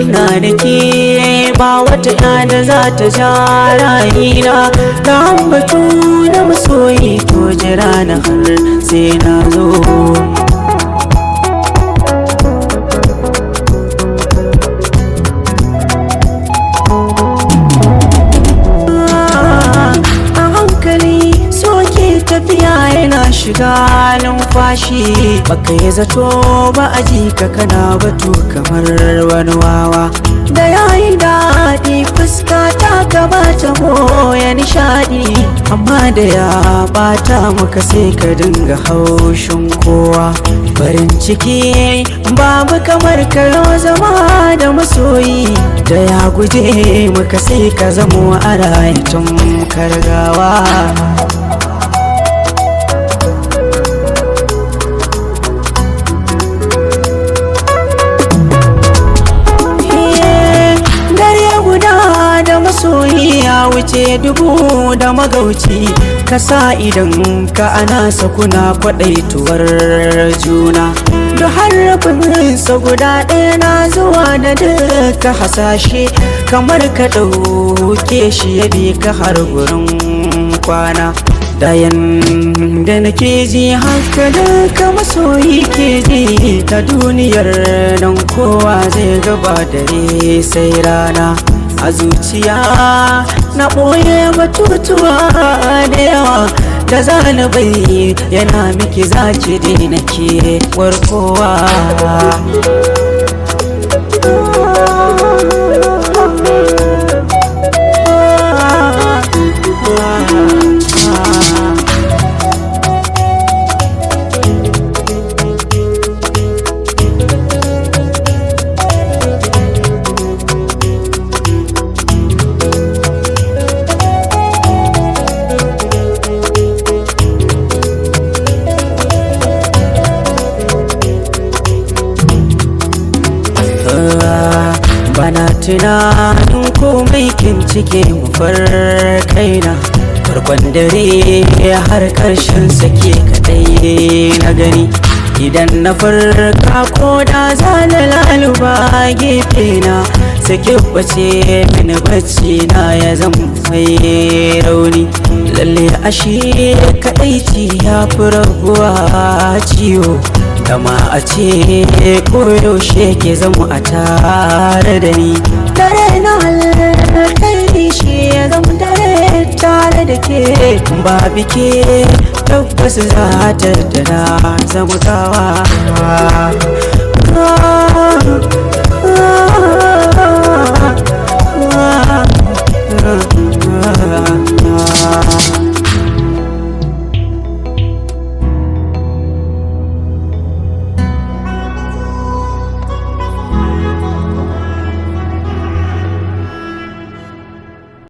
ina da ke ba wata ya da za ta ja rayina na ambatu na masoyi to jira na har sai na zo. Tafiya yana shiga numfashi baka yi zato ba a ji ka kana batu kamar wani wawa da yayi daɗi fuska ta gabata ya nishaɗi amma da ya bata maka sai ka dinga haushin kowa. Farin ciki babu kamar karo zama da masoyi da ya guje maka sai ka zamo a rayatun kargawa. Masoyi ya wuce dubu da magauci ka sa idan ka ana sakuna kwaɗaituwar juna da harafinsa guda ɗaya na zuwa da duka hasashe kamar ka ɗauke shi ya bi ka har gurin kwana. Dayan da nake ji haka duka masoyi ke ji ta duniyar nan kowa zai gaba dare sai rana. A zuciya na ɓoye batutuwa da yawa da zanabai yana miki zaki daina ke warkowa. Bana tunanin komai kin cike mu farkaina farkon dare har karshen sake kadai na gani idan na farka ko da zana laluba gefe na sake bace mini bacci na ya zama mai rauni. Lalle ashe kadaici ya fi raguwa ciwo kama a ce koyaushe ke zama a tare da ni. Dare na alkhairi shi ya zama dare tare da ke ba bike tabbas za ta da na zama gawa.